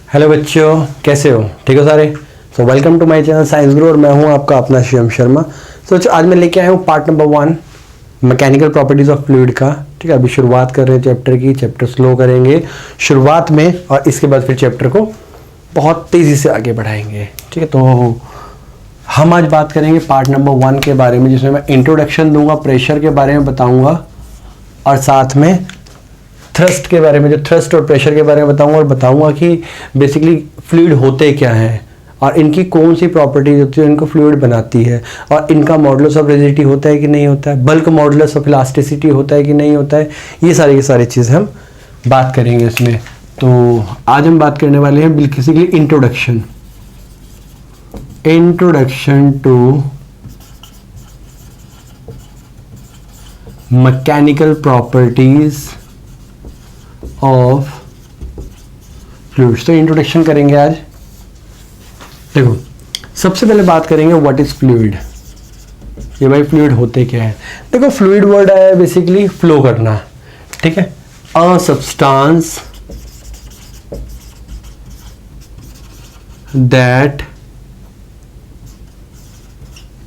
Hello बच्चों, कैसे हो? ठीक हो सारे? So welcome to my channel science grow और मैं हूं आपका अपना शिवम शर्मा। बच्चों आज मैं लेके आया हूं part number 1 mechanical properties of fluid का। ठीक है, अभी शुरुआत कर रहे हैं चैप्टर की। चैप्टर स्लो करेंगे शुरुआत में और इसके बाद फिर चैप्टर को बहुत तेज़ी से आगे बढ़ाएंगे। ठीक है, तो हम आज बात करेंगे पार्ट नंबर 1 के बारे में, जिसमें मैं इंट्रोडक्शन दूंगा, प्रेशर के बारे में बताऊंगा और साथ में थ्रस्ट के बारे में, जो थ्रस्ट और प्रेशर के बारे में बताऊंगा और बताऊंगा कि बेसिकली फ्लूइड होते क्या हैं और इनकी कौन सी प्रॉपर्टीज होती है इनको फ्लूइड बनाती है, और इनका मॉडुलस ऑफ रिजिडिटी होता है कि नहीं होता है, बल्क मॉडुलस ऑफ इलास्टिसिटी होता है कि नहीं होता है। ये सारी की सारी चीज़ हम बात करेंगे इसमें। तो आज हम बात करने वाले हैं basically introduction to mechanical properties of fluids. तो इंट्रोडक्शन करेंगे आज। देखो, सबसे पहले बात करेंगे व्हाट इज फ्लूइड। ये भाई फ्लूइड होते क्या है। देखो, फ्लूइड वर्ड है बेसिकली फ्लो करना। ठीक है, a substance that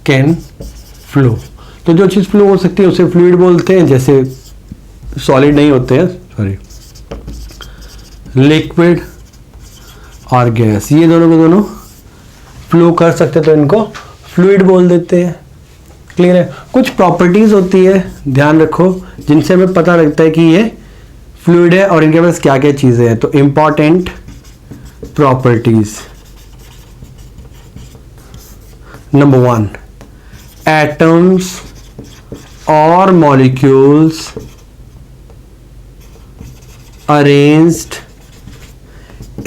can flow. तो जो चीज फ्लो हो सकती है उसे फ्लूइड बोलते हैं। जैसे सॉलिड नहीं होते हैं, सॉरी, लिक्विड और गैस, ये दोनों को दोनों फ्लो कर सकते हैं तो इनको फ्लूइड बोल देते हैं। क्लियर है? कुछ प्रॉपर्टीज होती है, ध्यान रखो, जिनसे हमें पता लगता है कि ये फ्लूइड है और इनके पास क्या क्या चीजें हैं। तो इंपॉर्टेंट प्रॉपर्टीज, नंबर 1, एटम्स और molecules arranged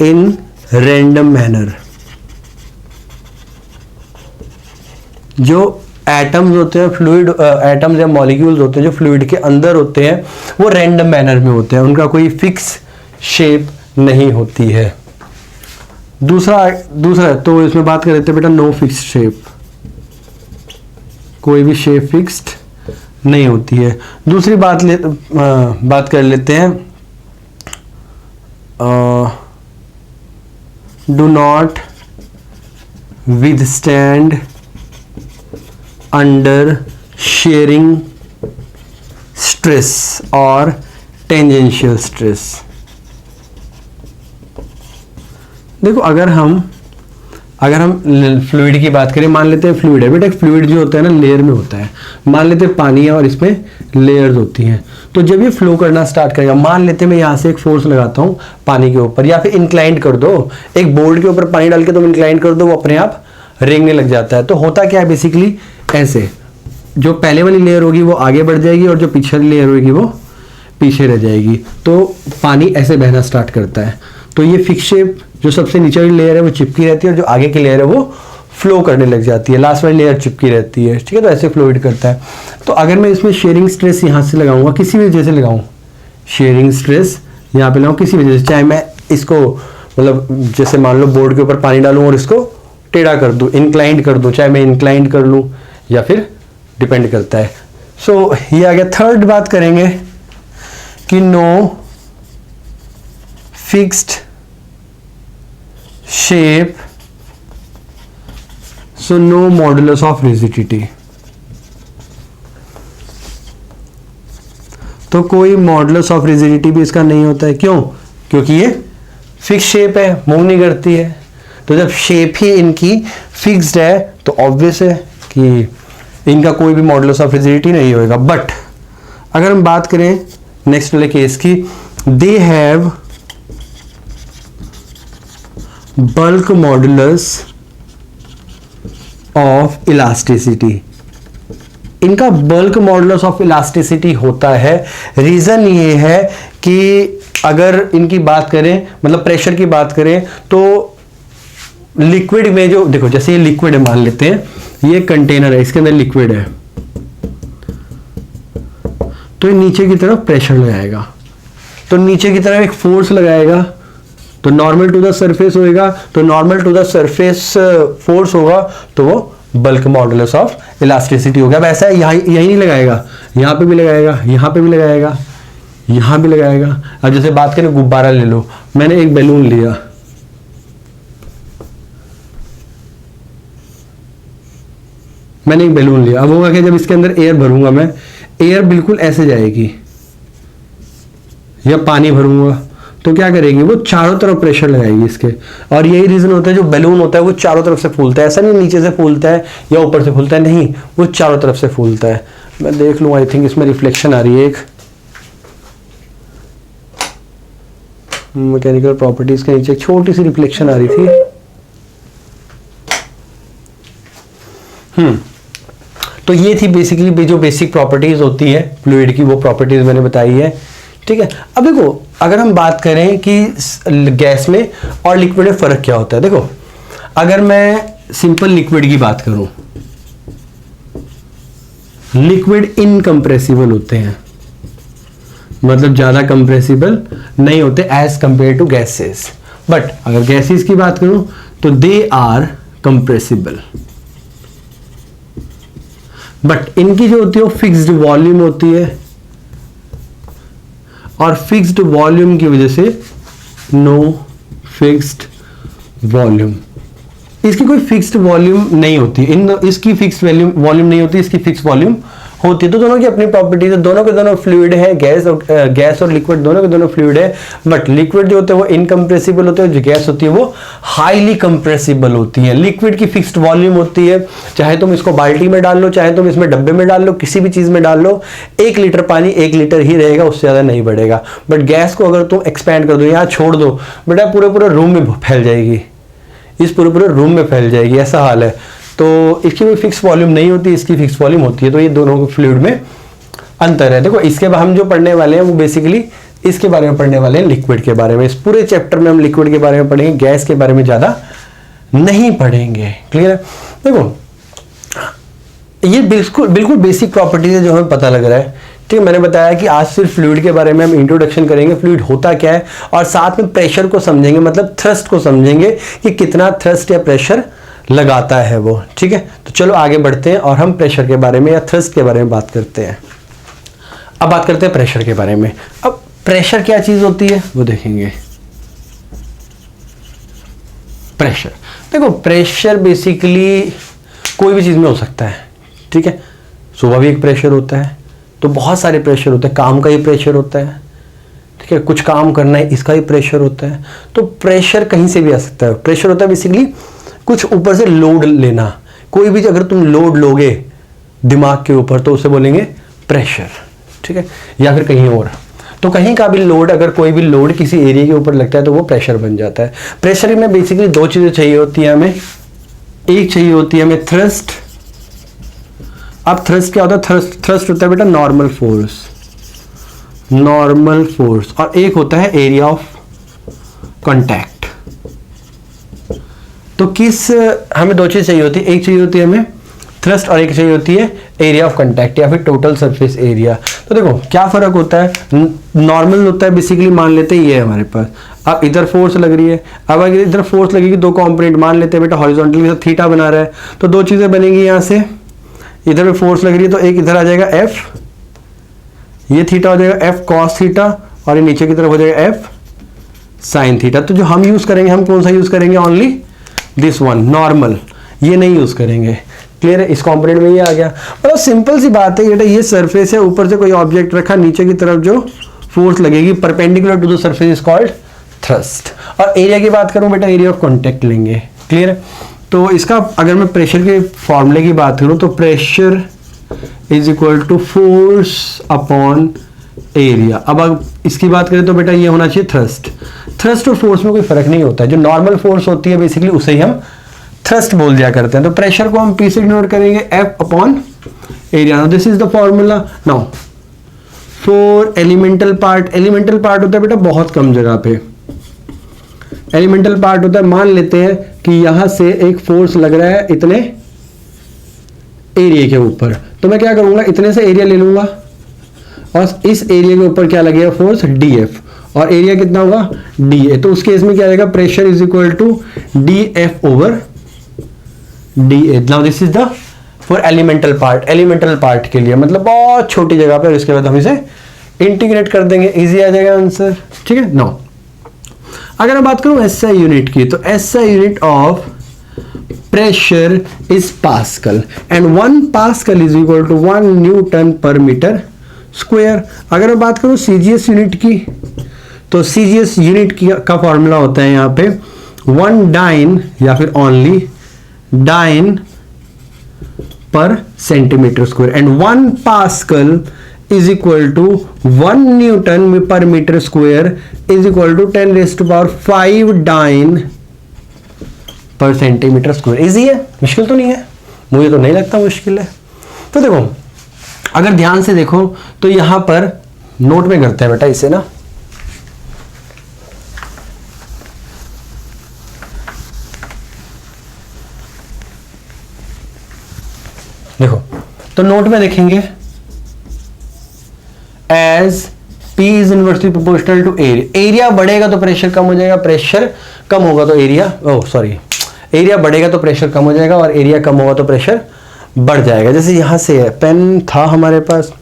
in random manner. जो एटम्स होते हैं फ्लूइड, एटम्स या मॉलिक्यूल्स होते हैं जो फ्लूइड के अंदर होते हैं, वो रैंडम मैनर में होते हैं, उनका कोई फिक्स शेप नहीं होती है। दूसरा तो इसमें बात कर लेते हैं बेटा, नो फिक्स शेप, कोई भी शेप फिक्स्ड नहीं होती है। दूसरी बात कर लेते हैं, do not withstand under shearing stress or tangential stress। देखो, अगर हम फ्लूइड की बात करें, मान लेते हैं फ्लूइड है बेटा। फ्लूइड जो होता है ना लेयर में होता है। मान लेते हैं पानी है और इसमें लेयर्स होती हैं। तो जब ये फ्लो करना स्टार्ट करेगा, मान लेते हैं मैं यहाँ से एक फोर्स लगाता हूँ पानी के ऊपर, या फिर इंक्लाइंड कर दो, एक बोर्ड के ऊपर पानी डाल के तुम इंक्लाइंड कर दो, वो अपने आप रेंगने लग जाता है। तो होता क्या है बेसिकली, ऐसे जो पहले वाली लेयर होगी वो आगे बढ़ जाएगी और जो पीछे वाली लेयर होगी वो पीछे रह जाएगी। तो पानी ऐसे बहना स्टार्ट करता है। तो ये फिक्स शेप, जो सबसे नीचे वाली लेयर है वो चिपकी रहती है और जो आगे की लेयर है वो फ्लो करने लग जाती है, लास्ट वाली लेयर चिपकी रहती है। ठीक है, तो ऐसे फ्लूइड करता है। तो अगर मैं इसमें शेयरिंग स्ट्रेस यहाँ से लगाऊंगा, किसी भी वजह से लगाऊं, शेयरिंग स्ट्रेस यहाँ पे लगाऊं किसी वजह से, चाहे मैं इसको मतलब जैसे मान लो बोर्ड के ऊपर पानी डालूं और इसको टेढ़ा कर दूं, इंक्लाइंड कर दूं, चाहे मैं इंक्लाइंड कर लूं या फिर डिपेंड करता है। सो ये आ गया। थर्ड बात करेंगे कि no fixed shape, so no modulus of rigidity. तो कोई मॉडुलस ऑफ रिजिडिटी भी इसका नहीं होता है। क्यों? क्योंकि ये फिक्स शेप है, मूव नहीं करती है। तो जब शेप ही इनकी फिक्स्ड है तो ऑब्वियस है कि इनका कोई भी मॉडुलस ऑफ रिजिडिटी नहीं होगा। बट अगर हम बात करें नेक्स्ट वाले केस की, they have bulk modulus of elasticity. इनका बल्क मॉडुलस ऑफ इलास्टिसिटी होता है। रीजन ये है कि अगर इनकी बात करें, मतलब प्रेशर की बात करें, तो लिक्विड में जो, देखो जैसे ये लिक्विड है, मान लेते हैं ये कंटेनर है, इसके अंदर लिक्विड है, तो ये नीचे की तरफ प्रेशर लगाएगा, तो नीचे की तरफ एक फोर्स लगाएगा, तो नॉर्मल टू द सरफेस होएगा, तो normal to the surface force होगा, तो वो बल्क मॉडुलस ऑफ इलास्टिसिटी हो गया। वैसा यही नहीं लगाएगा, यहाँ पे भी लगाएगा, यहाँ पे भी लगाएगा, यहाँ भी लगाएगा। अब जैसे बात करें गुब्बारा ले लो, मैंने एक बैलून लिया, मैंने एक बैलून लिया, अब होगा कि जब इसके अंदर एयर भरूंगा मैं, एयर बिल्कुल ऐसे जाएगी, या पानी भरूंगा तो क्या करेगी वो चारों तरफ प्रेशर लगाएगी इसके। और यही रीजन होता है जो बैलून होता है वो चारों तरफ से फूलता है, ऐसा नहीं नीचे से फूलता है या ऊपर से फूलता है, नहीं वो चारों तरफ से फूलता है। मैं देख लूँ, आई थिंक इसमें रिफ्लेक्शन आ रही है एक, मैकेनिकल प्रॉपर्टीज के नीचे एक छोटी सी रिफ्लेक्शन आ रही थी। तो ये थी बेसिकली जो बेसिक प्रॉपर्टीज होती है फ्लूइड की, वो प्रॉपर्टीज मैंने बताई है, ठीक है। अब देखो अगर हम बात करें कि गैस में और लिक्विड में फर्क क्या होता है, देखो अगर मैं सिंपल लिक्विड की बात करूं, लिक्विड इनकंप्रेसिबल होते हैं, मतलब ज्यादा कंप्रेसिबल नहीं होते as compare to gases. But अगर गैसेस की बात करूं तो दे आर कंप्रेसिबल, बट इनकी जो होती है वो फिक्स्ड वॉल्यूम होती है, और फिक्स्ड वॉल्यूम की वजह से नो फिक्स्ड वॉल्यूम, इसकी कोई फिक्स्ड वॉल्यूम नहीं होती, इसकी फिक्स्ड वॉल्यूम नहीं होती, इसकी फिक्स्ड वॉल्यूम होती है। तो दोनों की अपनी प्रॉपर्टीज है, दोनों के दोनों फ्लूइड है, गैस और लिक्विड दोनों के दोनों फ्लूइड है। बट लिक्विड जो होते हैं वो इनकंप्रेसिबल होते हैं, जो गैस होती है वो हाईली कंप्रेसिबल होती है। लिक्विड की फिक्स्ड वॉल्यूम होती है, चाहे तुम इसको बाल्टी में डाल लो, चाहे तुम इसमें डब्बे में डाल लो, किसी भी चीज में डाल लो, 1 लीटर पानी 1 लीटर ही रहेगा, उससे ज्यादा नहीं बढ़ेगा। बट गैस को अगर तुम एक्सपैंड कर दो, यहाँ छोड़ दो, बेटा पूरे रूम में फैल जाएगी, इस पूरे रूम में फैल जाएगी, ऐसा हाल है। तो इसकी कोई फिक्स वॉल्यूम नहीं होती, इसकी फिक्स वॉल्यूम होती है। तो ये दोनों के फ्लूइड में अंतर है। देखो इसके बाद हम जो पढ़ने वाले हैं वो बेसिकली इसके बारे में पढ़ने वाले हैं, लिक्विड के बारे में। इस पूरे चैप्टर में हम लिक्विड के बारे में पढ़ेंगे, गैस के बारे में ज्यादा नहीं पढ़ेंगे। क्लियर है? देखो ये बिल्कुल बेसिक प्रॉपर्टीज है जो हमें पता लग रहा है, ठीक है। मैंने बताया कि आज सिर्फ फ्लूइड के बारे में हम इंट्रोडक्शन करेंगे, फ्लूइड होता क्या है, और साथ में प्रेशर को समझेंगे, मतलब थ्रस्ट को समझेंगे कि कितना थ्रस्ट या प्रेशर लगाता है वो, ठीक है। तो चलो आगे बढ़ते हैं और हम प्रेशर के बारे में या थ्रस्ट के बारे में बात करते हैं। अब बात करते हैं प्रेशर के बारे में। अब प्रेशर क्या चीज होती है वो देखेंगे। प्रेशर, देखो प्रेशर बेसिकली कोई भी चीज में हो सकता है, ठीक है। सुबह भी एक प्रेशर होता है, तो बहुत सारे प्रेशर होते हैं, काम का ही प्रेशर होता है, ठीक है, कुछ काम करना है इसका ही प्रेशर होता है। तो प्रेशर कहीं से भी आ सकता है। प्रेशर होता है बेसिकली कुछ ऊपर से लोड लेना, कोई भी अगर तुम लोड लोगे दिमाग के ऊपर तो उसे बोलेंगे प्रेशर, ठीक है, या फिर कहीं और। तो कहीं का भी लोड, अगर कोई भी लोड किसी एरिया के ऊपर लगता है तो वो प्रेशर बन जाता है। प्रेशर में बेसिकली 2 चीजें चाहिए होती है हमें, एक चाहिए होती है हमें थ्रस्ट। अब थ्रस्ट क्या होता है? थ्रस्ट होता है बेटा नॉर्मल फोर्स, और एक होता है एरिया ऑफ कांटेक्ट। तो हमें 2 चीज चाहिए होती है, एक चाहिए होती है हमें थ्रस्ट और एक चाहिए होती है एरिया ऑफ कांटेक्ट या फिर टोटल सरफेस एरिया। तो देखो क्या फर्क होता है। नॉर्मल होता है बेसिकली, मान लेते हैं ये है हमारे पास, अब इधर फोर्स लग रही है, अब अगर इधर फोर्स लगेगी 2 कंपोनेंट मान लेते हैं बेटा, हॉरिजॉन्टल के साथ थीटा बना रहा है, तो 2 चीजें बनेंगी। यहाँ से इधर में फोर्स लग रही है तो एक इधर आ जाएगा एफ, ये थीटा हो जाएगा एफ कॉस थीटा, और ये नीचे की तरफ हो जाएगा एफ साइन थीटा। तो जो हम यूज करेंगे, हम कौन सा यूज करेंगे? ओनली दिस वन, नॉर्मल, ये नहीं यूज करेंगे। क्लियर है? इस कंपोनेंट में ये आ गया। मतलब सिंपल सी बात है बेटा, ये सरफेस है, ऊपर से कोई ऑब्जेक्ट रखा, नीचे की तरफ जो फोर्स लगेगी perpendicular to the surface is called thrust. और एरिया की बात करूं बेटा, एरिया ऑफ कांटेक्ट लेंगे। क्लियर है? तो इसका अगर मैं प्रेशर के फॉर्मूले की बात करूं तो pressure is equal to force upon area. अब इसकी बात करें तो बेटा ये होना चाहिए थ्रस्ट। थ्रस्ट और फोर्स में कोई फर्क नहीं होता है, जो नॉर्मल फोर्स होती है बेसिकली उसे ही हम थ्रस्ट बोल दिया करते हैं। तो प्रेशर को हम पी से डिनोट करेंगे F upon area. This is the formula. Now for elemental part, elemental part होता है बेटा बहुत कम जगह पे। एलिमेंटल पार्ट होता है, मान लेते हैं कि यहां से एक फोर्स लग रहा है इतने एरिया के ऊपर, तो मैं क्या करूंगा, इतने से एरिया ले लूंगा और इस एरिया के ऊपर क्या लगेगा फोर्स dF, और एरिया कितना होगा dA। तो उस केस में क्या आएगा, pressure is equal to dF over dA। Now this is the for elemental part के लिए, मतलब बहुत छोटी जगह पर। इसके बाद हम इसे इंटीग्रेट कर देंगे, इजी आ जाएगा आंसर, ठीक है। नाउ अगर मैं बात करूं SI यूनिट की, तो SI unit of pressure is Pascal and 1 Pascal is equal to 1 Newton per meter square। अगर मैं बात करूं CGS यूनिट की, तो CGS यूनिट का फॉर्मूला होता है यहाँ पे 1 डाइन या फिर only dyne per centimetre square and 1 pascal is equal to 1 newton per metre square is equal to 10⁵ dyne per centimetre square. Easy है, मुश्किल तो नहीं है, मुझे तो नहीं लगता मुश्किल है। तो देखो अगर ध्यान से देखो तो यहां पर नोट में करते हैं बेटा इसे ना, देखो तो नोट में देखेंगे as P is inversely proportional to area. Area बढ़ेगा तो प्रेशर कम हो जाएगा, प्रेशर कम होगा तो एरिया बढ़ेगा तो प्रेशर कम हो जाएगा और एरिया कम होगा तो प्रेशर बढ़ जाएगा। जैसे यहां से है, पेन था हमारे पास,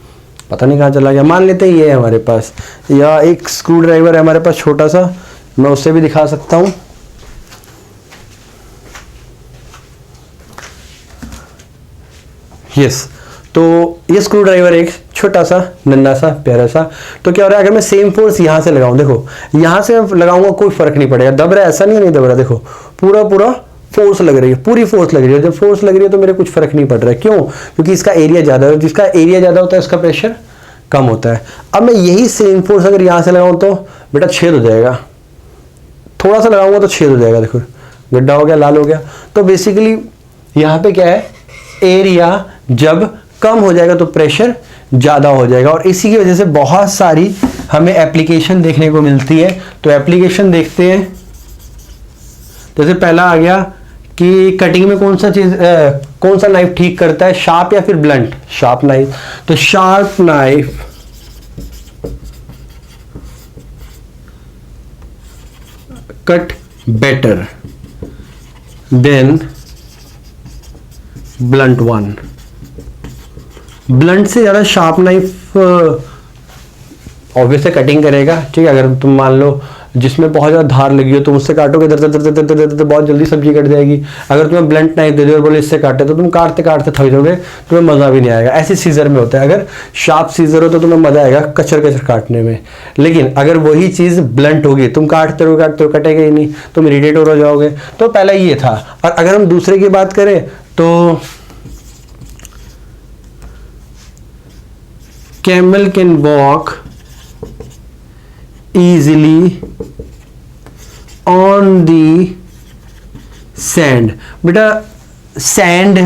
पता नहीं कहां चला गया, मान लेते हैं ये है हमारे पास, या एक स्क्रू ड्राइवर है हमारे पास छोटा सा, मैं उससे भी दिखा सकता हूं। यस, तो ये स्क्रू ड्राइवर एक छोटा सा नन्हा सा प्यारा सा, तो क्या हो रहा है अगर मैं सेम फोर्स यहां से लगाऊं, देखो यहां से लगाऊंगा कोई फर्क नहीं पड़ेगा, दब रहा है ऐसा नहीं दब रहा, देखो पूरा फोर्स लग रही है, पूरी फोर्स लग रही है। जब फोर्स लग रही है तो मेरे कुछ फर्क नहीं पड़ रहा है, क्यों? क्योंकि इसका एरिया ज्यादा है, जिसका एरिया ज्यादा होता है उसका प्रेशर कम होता है। अब मैं यही सेम फोर्स अगर यहां से लगाऊं तो बेटा छेद हो जाएगा, थोड़ा सा लगाऊंगा तो छेद हो जाएगा, देखो गड्ढा हो गया, लाल हो गया। तो बेसिकली यहाँ पे क्या है, एरिया जब कम हो जाएगा तो प्रेशर ज्यादा हो जाएगा, और इसी की वजह से बहुत सारी हमें एप्लीकेशन देखने को मिलती है। तो एप्लीकेशन देखते हैं, जैसे पहला आ गया कि कटिंग में कौन सा नाइफ ठीक करता है, शार्प या फिर ब्लंट? Sharp knife. तो sharp knife cut better than blunt one. Blunt से ज्यादा शार्प नाइफ ऑब्वियसली कटिंग करेगा, ठीक है। अगर तुम मान लो जिसमें बहुत ज्यादा धार लगी हो, तुम उससे काटोगे तो बहुत जल्दी सब्जी कट जाएगी। अगर तुम्हें ब्लंट नाइफ दे दो और बोले इससे काटे तो तुम काटते काटते थक जाओगे, तुम्हें मजा भी नहीं आएगा। ऐसे सीजर में होता है, अगर शार्प सीजर हो तो तुम्हें मजा आएगा कचर काटने में, लेकिन अगर वही चीज ब्लंट होगी, तुम काटते रहो कटेगा ही नहीं, तुम इरिटेट हो जाओगे। तो पहला ये था। और अगर हम दूसरे की बात करें तो camel can walk easily on the sand। बेटा sand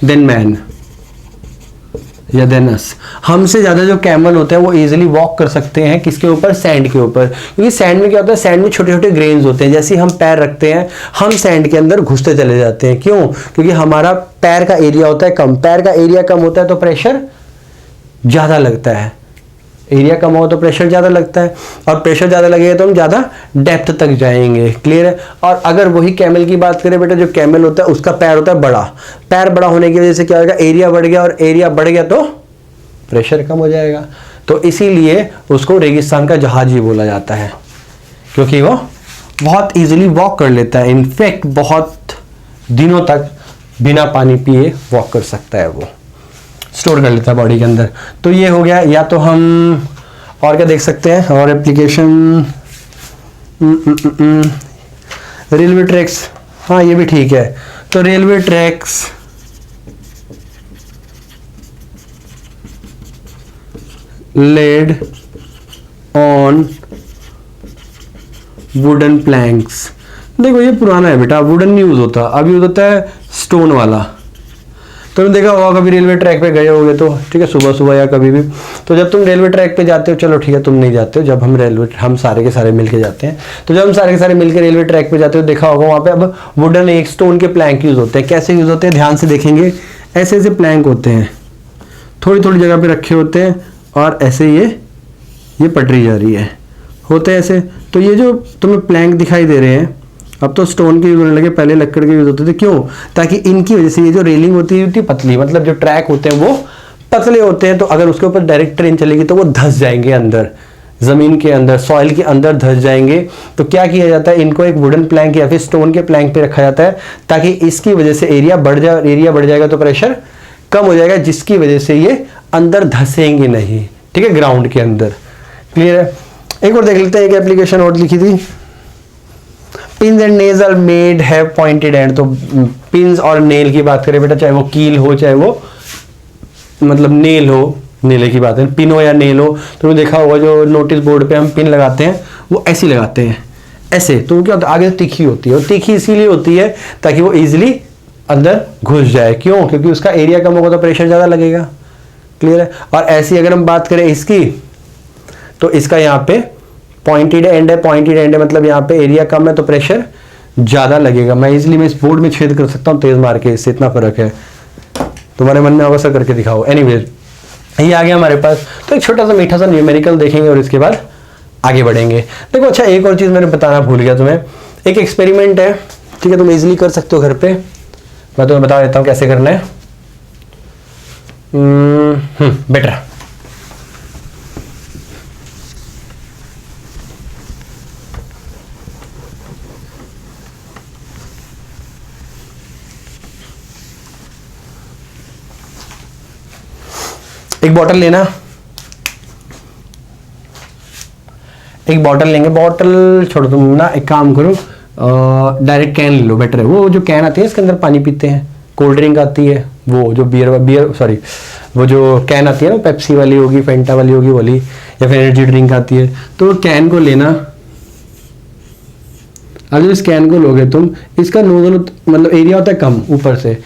then man या then us, हमसे ज्यादा जो कैमल होते हैं वो इजीली वॉक कर सकते हैं किसके ऊपर? सैंड के ऊपर। क्योंकि सैंड में क्या होता है, सैंड में छोटे छोटे ग्रेन्स होते हैं, जैसे हम पैर रखते हैं हम सैंड के अंदर घुसते चले जाते हैं। क्यों? क्योंकि हमारा पैर का एरिया होता है कम, पैर का एरिया कम होता है तो प्रेशर ज्यादा लगता है, एरिया कम हो तो प्रेशर ज्यादा लगता है, और प्रेशर ज्यादा लगेगा तो हम ज्यादा डेप्थ तक जाएंगे। क्लियर है? और अगर वही कैमल की बात करें बेटा, जो कैमल होता है उसका पैर होता है बड़ा, पैर बड़ा होने की वजह से क्या होगा, एरिया बढ़ गया, और एरिया बढ़ गया तो प्रेशर कम हो जाएगा। तो इसीलिए उसको रेगिस्तान का जहाज ही बोला जाता है, क्योंकि वो बहुत इजीली वॉक कर लेता है। इनफैक्ट बहुत दिनों तक बिना पानी पिए वॉक कर सकता है, वो स्टोर कर लेता है बॉडी के अंदर। तो ये हो गया। या तो हम और क्या देख सकते हैं, और एप्लीकेशन रेलवे ट्रैक्स, हाँ ये भी ठीक है। तो railway tracks laid on wooden planks. देखो ये पुराना है बेटा, वुडन नहीं यूज होता, अब यूज होता है स्टोन वाला। तुमने देखा होगा कभी रेलवे ट्रैक पे गए होगे तो, ठीक है, सुबह सुबह या कभी भी। तो जब तुम रेलवे ट्रैक पे जाते हो, चलो ठीक है तुम नहीं जाते हो, जब हम सारे के सारे मिलके जाते हैं, तो जब हम सारे के सारे मिलके रेलवे ट्रैक पे जाते हो, देखा होगा वहाँ पे अब वुडन एक स्टोन के प्लैंक यूज होते हैं। कैसे यूज होते हैं ध्यान से देखेंगे, ऐसे ऐसे प्लैंक होते हैं, थोड़ी थोड़ी जगह पे रखे होते हैं, और ऐसे ये पटरी जा रही है, होते हैं ऐसे। तो ये जो तुम्हें प्लैंक दिखाई दे रहे हैं, अब तो स्टोन के यूज होने लगे, पहले लकड़ के यूज होते थे। क्यों? ताकि इनकी वजह से ये जो रेलिंग होती है पतली, मतलब जो ट्रैक होते हैं वो पतले होते हैं, तो अगर उसके ऊपर डायरेक्ट ट्रेन चलेगी तो वो धंस जाएंगे अंदर, जमीन के अंदर, सॉइल के अंदर धंस जाएंगे, तो क्या किया जाता है, इनको एक वुडन प्लैंक या फिर स्टोन के प्लैंक पे रखा जाता है, ताकि इसकी वजह से एरिया बढ़ जाए, और एरिया बढ़ जाएगा तो प्रेशर कम हो जाएगा, जिसकी वजह से ये अंदर धंसेंगे नहीं, ठीक है, ग्राउंड के अंदर। क्लियर है। एक और देख लेते हैं, एक एप्लीकेशन और लिखी थी, pins and nails are made have pointed end. तो पिन्स और नेल की बात करें बेटा, चाहे वो कील हो, चाहे वो मतलब नेल हो, नेले की बात है, पिन हो या नेल हो, तो देखा होगा जो नोटिस बोर्ड पे हम पिन लगाते हैं वो ऐसी लगाते हैं, ऐसे, तो क्या होता है, आगे तीखी होती है, और तीखी इसीलिए होती है ताकि वो इजीली अंदर घुस जाए। क्यों? क्योंकि उसका एरिया कम होगा तो प्रेशर ज्यादा लगेगा। क्लियर है। और ऐसी अगर हम बात करें इसकी, तो इसका यहाँ पे पॉइंटेड एंड है, पॉइंटेड एंड है मतलब यहाँ पे एरिया कम है तो प्रेशर ज्यादा लगेगा। मैं इस बोर्ड में छेद कर सकता हूँ तेज मार के, इससे इतना फर्क है। तुम्हारे मन में होगा सर करके दिखाओ। एनीवेज ये आ गया हमारे पास। तो एक छोटा सा मीठा सा न्यूमेरिकल देखेंगे और इसके बाद आगे बढ़ेंगे। देखो अच्छा, एक और चीज मैंने बताना भूल गया तुम्हें, एक एक्सपेरिमेंट है, ठीक है, तुम इजीली कर सकते हो घर पे, मैं तुम्हें बता देता हूँ कैसे करना है। बेटर एक बॉटल लेना, एक बॉटल लेंगे, बॉटल छोड़ो तुम ना, एक काम करो डायरेक्ट कैन ले लो, बेटर है। वो जो कैन आती है इसके अंदर पानी पीते हैं, कोल्ड ड्रिंक आती है, वो जो बियर सॉरी वो जो कैन आती है ना, पेप्सी वाली होगी, फेंटा वाली होगी वाली, या फिर एनर्जी ड्रिंक आती है, तो कैन को लेना। अब जब इस कैन को लोगे तुम, इसका नोजल मतलब एरिया होता है कम ऊपर से,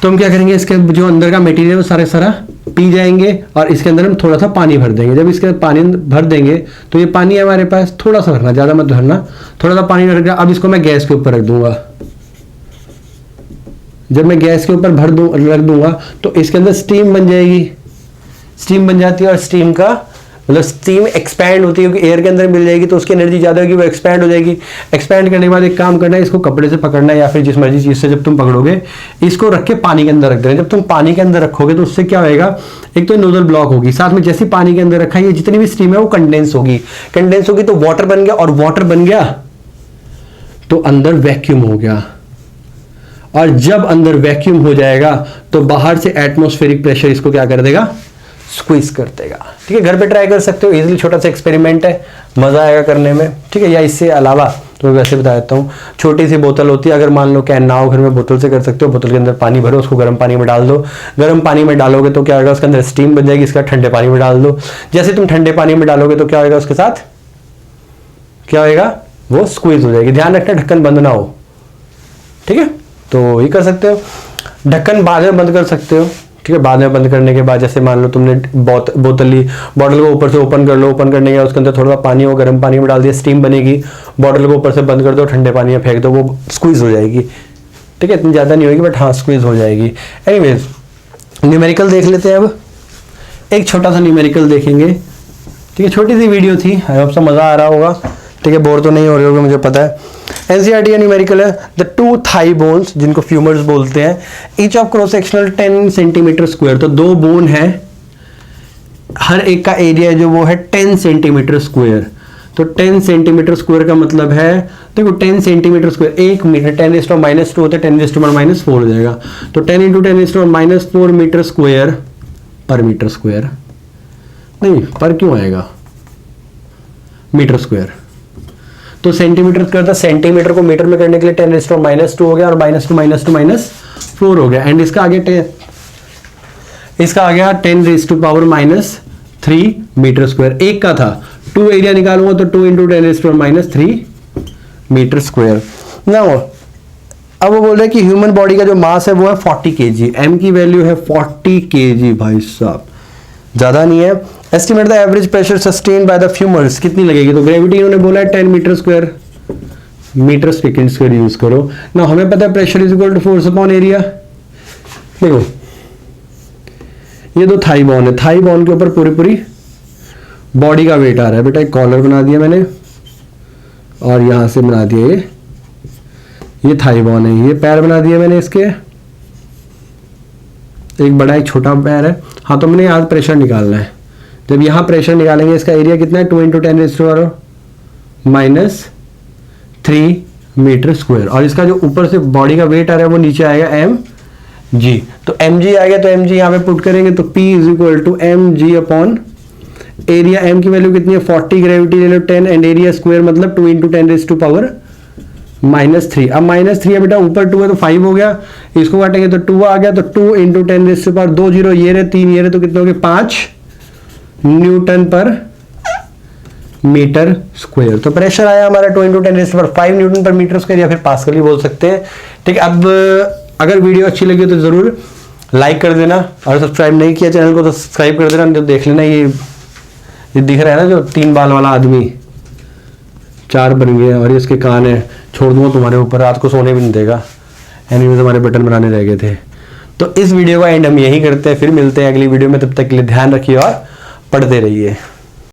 तो हम क्या करेंगे, इसके जो अंदर का मटेरियल वो सारा पी जाएंगे, और इसके अंदर हम थोड़ा सा पानी भर देंगे। जब इसके पानी भर देंगे तो ये पानी है हमारे पास, थोड़ा सा भरना, ज्यादा मत भरना, थोड़ा सा पानी रख दिया। अब इसको मैं गैस के ऊपर रख दूंगा। जब मैं गैस के ऊपर रख दूंगा तो इसके अंदर स्टीम बन जाएगी, स्टीम बन जाती है, और स्टीम का मतलब स्टीम एक्सपैंड होती है, क्योंकि एयर के अंदर मिल जाएगी तो उसकी एनर्जी ज्यादा होगी, वो एक्सपैंड हो जाएगी। एक्सपैंड करने के बाद एक काम करना है, इसको कपड़े से पकड़ना है या फिर जिस मर्जी चीज से जब तुम पकड़ोगे, इसको रख के पानी के अंदर रख देना। जब तुम पानी के अंदर रखोगे तो उससे क्या होगा, एक तो नोजल ब्लॉक होगी, साथ में जैसे पानी के अंदर रखा है, ये जितनी भी स्टीम है वो कंडेंस होगी, कंडेंस होगी तो वाटर बन गया, और वाटर बन गया तो अंदर वैक्यूम हो गया, और जब अंदर वैक्यूम हो जाएगा तो बाहर से एटमॉस्फेरिक प्रेशर इसको क्या कर देगा, स्क्वीज कर देगा। ठीक है, घर पे ट्राई कर सकते हो, इजीली छोटा सा एक्सपेरिमेंट है, मजा आएगा करने में। ठीक है, या इससे अलावा तो मैं वैसे बता देता हूँ, छोटी सी बोतल होती है, अगर मान लो कैन ना हो घर में, बोतल से कर सकते हो। बोतल के अंदर पानी भरो, उसको गर्म पानी में डाल दो, गर्म पानी में डालोगे तो क्या होगा, उसके अंदर स्टीम बन जाएगी, इसका ठंडे पानी में डाल दो। जैसे तुम ठंडे पानी में डालोगे तो क्या होगा, उसके साथ क्या होगा, वो स्क्वीज हो जाएगी। ध्यान रखना ढक्कन बंद ना हो। ठीक है, तो ये कर सकते हो, ढक्कन बाद में बंद कर सकते हो। ठीक है, बाद में बंद करने के बाद जैसे मान लो तुमने बॉटल को ऊपर से ओपन कर लो, ओपन करने के बाद उसके अंदर थोड़ा पानी हो, गर्म पानी में डाल दिया, स्टीम बनेगी, बॉटल को ऊपर से बंद कर दो, ठंडे पानी में फेंक दो, वो स्क्वीज हो जाएगी। ठीक है, इतनी ज़्यादा नहीं होगी बट हाँ स्क्वीज हो जाएगी। एनीवेज न्यूमेरिकल देख लेते हैं। अब एक छोटा सा न्यूमेरिकल देखेंगे। ठीक है, छोटी सी वीडियो थी, आई होप सब मज़ा आ रहा होगा। ठीक है, बोर तो नहीं हो रहे होगे मुझे पता है। एनसीईआरटी न्यूमेरिकल है, द टू थाई बोन्स जिनको फ्यूमर्स बोलते हैं, each of cross sectional 10 centimetre square. तो दो बोन है, हर एक का एरिया जो वो है 10 सेंटीमीटर स्क्वायर। तो 10 सेंटीमीटर स्क्वायर का मतलब है, देखो 10 सेंटीमीटर स्क्वायर 1 मीटर, 10⁻² होता है, 10⁻⁴ हो जाएगा। तो 10 × 10⁻⁴ मीटर स्क्वायर पर मीटर स्क्वायर, नहीं पर क्यों आएगा, मीटर स्क्वायर। तो सेंटीमीटर करता, सेंटीमीटर को मीटर में करने के लिए 10⁻² हो गया, और -2 हो गया। एंड इसका आगे इसका आ गया 10⁻³ मीटर स्क्वायर। एक का था 2 एरिया निकालूंगा तो 2 × 10⁻³ मीटर स्क्वायर। ना अब वो बोल रहे हैं कि ह्यूमन बॉडी का जो मास है वो है 40 kg, एम की वैल्यू है 40 kg। भाई साहब ज्यादा नहीं है। Estimate the average pressure sustain by the femurs, कितनी लगेगी, तो ग्रेविटी इन्होंने बोला है 10 metre square, metre second square use करो ना। हमें पता है pressure is equal to force upon area. देखो ये दो थाई बोन है, थाई बोन के ऊपर पूरी बॉडी का वेट आ रहा है। बेटा एक कॉलर बना दिया मैंने, और यहां से बना दिया ये थाई बोन है, ये पैर बना दिया मैंने इसके, एक बड़ा एक छोटा पैर है। हाँ तो मैंने यहाँ प्रेशर निकालना है, जब यहाँ प्रेशर निकालेंगे, इसका एरिया कितना है 2 × 10⁻³ मीटर स्क्वायर, और इसका जो ऊपर से बॉडी का वेट आ रहा है वो नीचे आएगा mg। तो mg आ गया, तो mg यहाँ पे पुट करेंगे तो P = mg upon area. m की वैल्यू कितनी है 40, ग्रेविटी ले लो 10 एंड एरिया स्क्वायर मतलब 2 × 10⁻³ अब -3 है बेटा, ऊपर 2 है तो 5 हो गया, इसको काटेंगे तो 2 आ गया, तो 2 × 10⁻2 0 ये रहे 3 ये रहे, तो कितने हो गए 5 न्यूटन पर मीटर स्क्वायर। तो प्रेशर आया हमारा 2 × 10⁵ न्यूटन पर मीटर स्क्वायर, या फिर पास्कल भी बोल सकते हैं। ठीक है, अब अगर वीडियो अच्छी लगी तो जरूर लाइक कर देना, और सब्सक्राइब नहीं किया चैनल को तो सब्सक्राइब कर देना। जो देख लेना ये दिख रहा है ना, जो 3 बाल वाला आदमी, 4 बन गए और ये इसके कान है, छोड़ दूंगा तुम्हारे ऊपर, रात को सोने भी नहीं देगा। एनीवेज हमारे बटन बनाने रह गए थे। तो इस वीडियो का एंड हम यही करते हैं, फिर मिलते हैं अगली वीडियो में, तब तक के लिए ध्यान रखिए और पढ़ते रहिए।